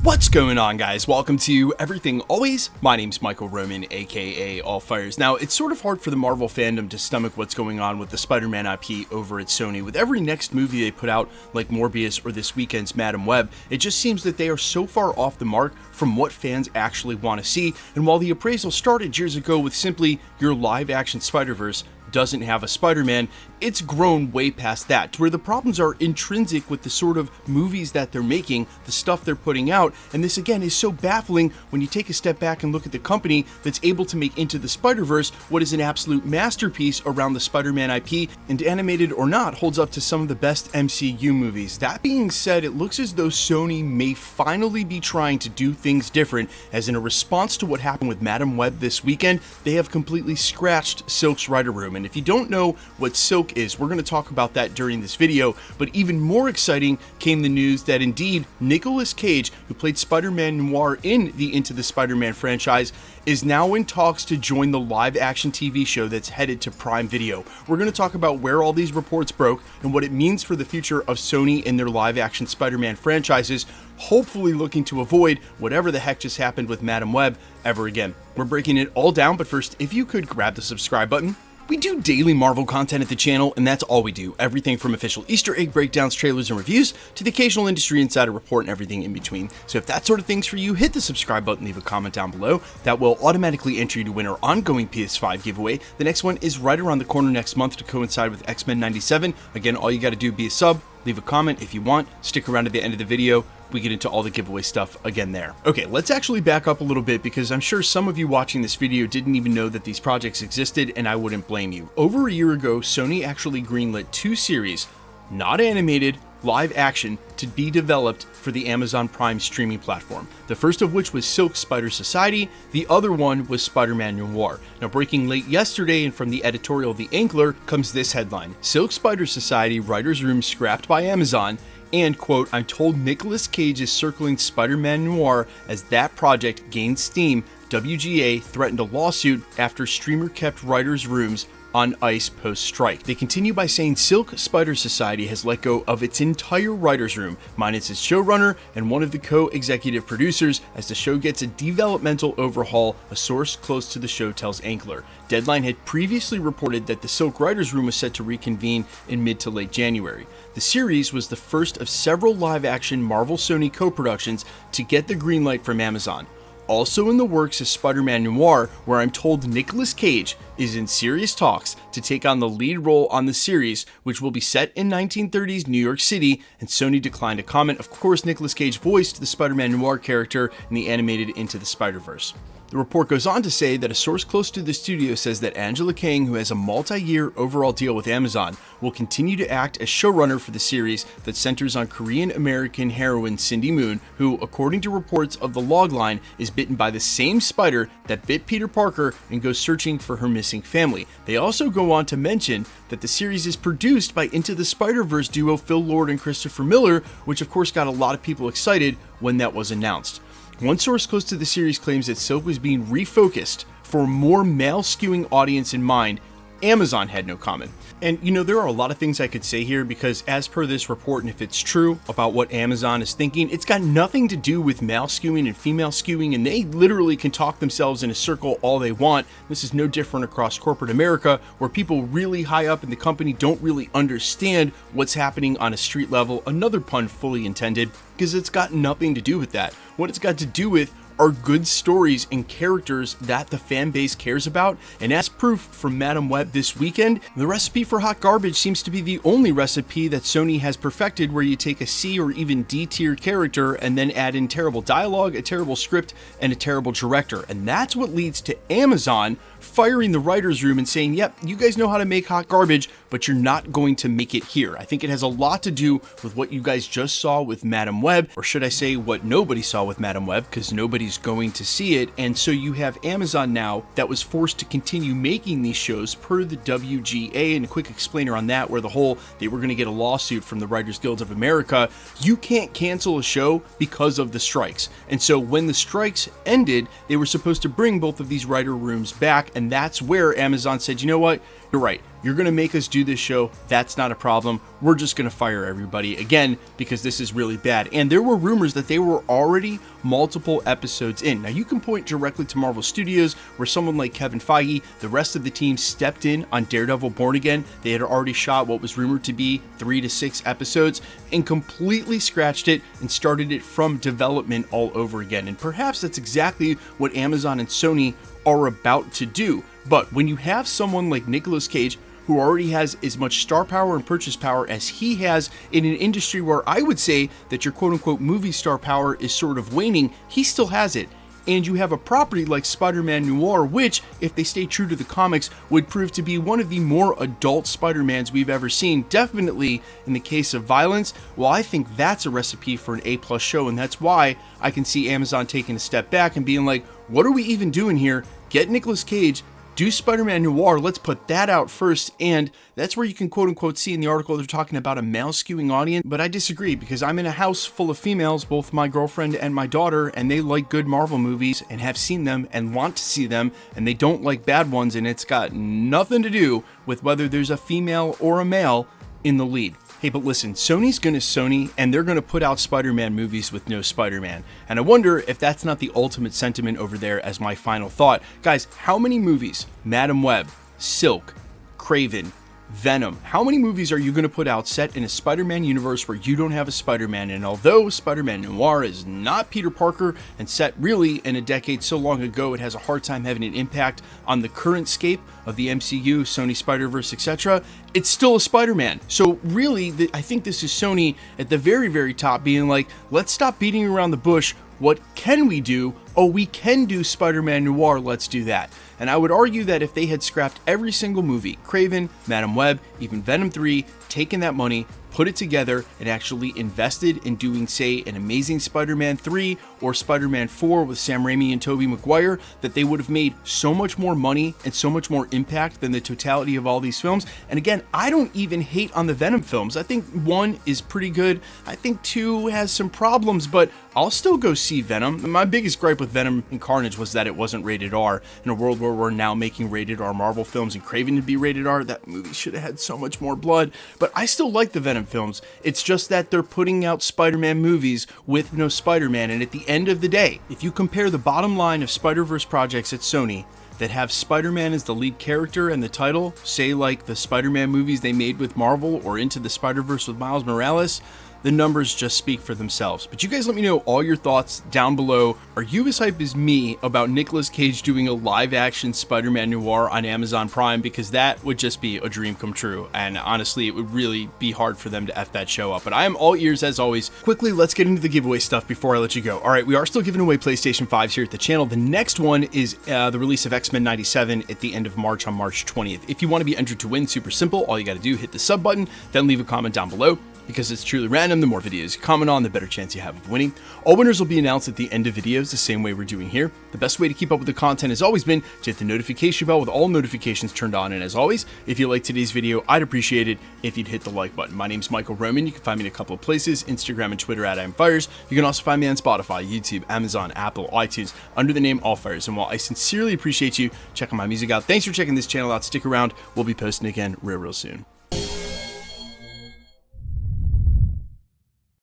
What's going on, guys? Welcome to Everything Always. My name's Michael Roman, aka All Fires. Now, it's sort of hard for the Marvel fandom to stomach what's going on with the Spider-Man IP over at Sony. With every next movie they put out, like Morbius or this weekend's Madam Web, it just seems that they are so far off the mark from what fans actually want to see. And while the appraisal started years ago with simply your live-action Spider-Verse doesn't have a Spider-Man, it's grown way past that, to where the problems are intrinsic with the sort of movies that they're making, the stuff they're putting out, and this again is so baffling when you take a step back and look at the company that's able to make Into the Spider-Verse what is an absolute masterpiece around the Spider-Man IP, and animated or not, holds up to some of the best MCU movies. That being said, it looks as though Sony may finally be trying to do things different, as in a response to what happened with Madam Web this weekend, they have completely scratched Silk's writer room. And if you don't know what Silk is, we're going to talk about that during this video, but even more exciting came the news that indeed Nicolas Cage, who played Spider-Man Noir in the Into the Spider-Man franchise, is now in talks to join the live-action TV show that's headed to Prime Video. We're going to talk about where all these reports broke and what it means for the future of Sony and their live-action Spider-Man franchises, hopefully looking to avoid whatever the heck just happened with Madam Web ever again. We're breaking it all down, but first, if you could grab the subscribe button. We do daily Marvel content at the channel, and that's all we do. Everything from official Easter egg breakdowns, trailers, and reviews, to the occasional industry insider report and everything in between. So if that sort of thing's for you, hit the subscribe button, leave a comment down below. That will automatically enter you to win our ongoing PS5 giveaway. The next one is right around the corner next month to coincide with X-Men 97. Again, all you gotta do, be a sub, leave a comment if you want, stick around to the end of the video. We get into all the giveaway stuff again there. Okay, let's actually back up a little bit, because I'm sure some of you watching this video didn't even know that these projects existed, and I wouldn't blame you. Over a year ago, Sony actually greenlit two series, not animated, live action, to be developed for the Amazon Prime streaming platform. The first of which was Silk Spider Society, the other one was Spider-Man Noir. Now, breaking late yesterday, and from the editorial of The Ankler, comes this headline: Silk Spider Society writer's room scrapped by Amazon, and, quote, I'm told Nicolas Cage is circling Spider-Man Noir as that project gained steam. WGA threatened a lawsuit after streamer kept writers' rooms on ice post-strike. They continue by saying Silk Spider Society has let go of its entire writer's room, minus its showrunner and one of the co-executive producers, as the show gets a developmental overhaul, a source close to the show tells Ankler. Deadline had previously reported that the Silk writers' room was set to reconvene in mid to late January. The series was the first of several live-action Marvel-Sony co-productions to get the green light from Amazon. Also in the works is Spider-Man Noir, where I'm told Nicolas Cage is in serious talks to take on the lead role on the series, which will be set in 1930s New York City, and Sony declined to comment. Of course, Nicolas Cage voiced the Spider-Man Noir character in the animated Into the Spider-Verse. The report goes on to say that a source close to the studio says that Angela Kang, who has a multi-year overall deal with Amazon, will continue to act as showrunner for the series that centers on Korean-American heroine Cindy Moon, who, according to reports of the logline, is bitten by the same spider that bit Peter Parker and goes searching for her missing family. They also go on to mention that the series is produced by Into the Spider-Verse duo Phil Lord and Christopher Miller, which of course got a lot of people excited when that was announced. One source close to the series claims that Silk was being refocused for a more male-skewing audience in mind. Amazon had no comment. And you know, there are a lot of things I could say here, because as per this report, and if it's true about what Amazon is thinking, it's got nothing to do with male skewing and female skewing, and they literally can talk themselves in a circle all they want. This is no different across corporate America, where people really high up in the company don't really understand what's happening on a street level. Another pun fully intended, because it's got nothing to do with that. What it's got to do with are good stories and characters that the fan base cares about, and as proof from Madam Web this weekend, the recipe for hot garbage seems to be the only recipe that Sony has perfected, where you take a C or even D tier character and then add in terrible dialogue, a terrible script, and a terrible director. And that's what leads to Amazon firing the writer's room and saying, yep, you guys know how to make hot garbage, but you're not going to make it here. I think it has a lot to do with what you guys just saw with Madam Web, or should I say what nobody saw with Madam Web, because nobody's going to see it. And so you have Amazon now that was forced to continue making these shows per the WGA, and a quick explainer on that, where the whole, they were going to get a lawsuit from the Writers Guild of America. You can't cancel a show because of the strikes. And so when the strikes ended, they were supposed to bring both of these writer rooms back, and that's where Amazon said, you know what, you're right, you're going to make us do this show, that's not a problem, we're just going to fire everybody again because this is really bad. And there were rumors that they were already multiple episodes in. Now you can point directly to Marvel Studios where someone like Kevin Feige, the rest of the team stepped in on Daredevil Born Again. They had already shot what was rumored to be 3 to 6 episodes and completely scratched it and started it from development all over again. And perhaps that's exactly what Amazon and Sony are about to do. But when you have someone like Nicolas Cage, who already has as much star power and purchase power as he has in an industry where I would say that your quote-unquote movie star power is sort of waning, he still has it. And you have a property like Spider-Man Noir, which, if they stay true to the comics, would prove to be one of the more adult Spider-Mans we've ever seen. Definitely in the case of violence. Well, I think that's a recipe for an A+ show, and that's why I can see Amazon taking a step back and being like, what are we even doing here? Get Nicolas Cage, do Spider-Man Noir, let's put that out first. And that's where you can quote-unquote see in the article they're talking about a male-skewing audience, but I disagree because I'm in a house full of females, both my girlfriend and my daughter, and they like good Marvel movies and have seen them and want to see them, and they don't like bad ones, and it's got nothing to do with whether there's a female or a male in the lead. Hey, but listen, Sony's gonna Sony, and they're gonna put out Spider-Man movies with no Spider-Man. And I wonder if that's not the ultimate sentiment over there as my final thought. Guys, how many movies, Madam Web, Silk, Kraven, Venom, how many movies are you going to put out set in a Spider-Man universe where you don't have a Spider-Man? And although Spider-Man Noir is not Peter Parker and set really in a decade so long ago, it has a hard time having an impact on the current scape of the MCU, Sony Spider-Verse, etc., it's still a Spider-Man. So really, I think this is Sony at the very, very top being like, let's stop beating around the bush. What can we do? Oh, we can do Spider-Man Noir, let's do that. And I would argue that if they had scrapped every single movie, Kraven, Madam Web, even Venom 3, taken that money, put it together, and actually invested in doing, say, an Amazing Spider-Man 3 or Spider-Man 4 with Sam Raimi and Tobey Maguire, that they would have made so much more money and so much more impact than the totality of all these films. And again, I don't even hate on the Venom films. I think 1 is pretty good. I think 2 has some problems, but I'll still go see Venom. My biggest gripe with Venom and Carnage was that it wasn't rated R. In a world where we're now making rated R Marvel films and Kraven to be rated R, that movie should have had so much more blood. But I still like the Venom films. It's just that they're putting out Spider-Man movies with no Spider-Man. And at the end of the day, if you compare the bottom line of Spider-Verse projects at Sony that have Spider-Man as the lead character and the title, say like the Spider-Man movies they made with Marvel or Into the Spider-Verse with Miles Morales, the numbers just speak for themselves. But you guys let me know all your thoughts down below. Are you as hype as me about Nicolas Cage doing a live-action Spider-Man Noir on Amazon Prime? Because that would just be a dream come true. And honestly, it would really be hard for them to F that show up. But I am all ears as always. Quickly, let's get into the giveaway stuff before I let you go. All right, we are still giving away PlayStation 5s here at the channel. The next one is the release of X-Men 97 at the end of March on March 20th. If you want to be entered to win, super simple. All you got to do, hit the sub button, then leave a comment down below. Because it's truly random, the more videos you comment on, the better chance you have of winning. All winners will be announced at the end of videos, the same way we're doing here. The best way to keep up with the content has always been to hit the notification bell with all notifications turned on. And as always, if you like today's video, I'd appreciate it if you'd hit the like button. My name's Michael Roman. You can find me in a couple of places, Instagram and Twitter at @IamFires. You can also find me on Spotify, YouTube, Amazon, Apple, iTunes, under the name AllFires. And while I sincerely appreciate you checking my music out, thanks for checking this channel out. Stick around. We'll be posting again real soon.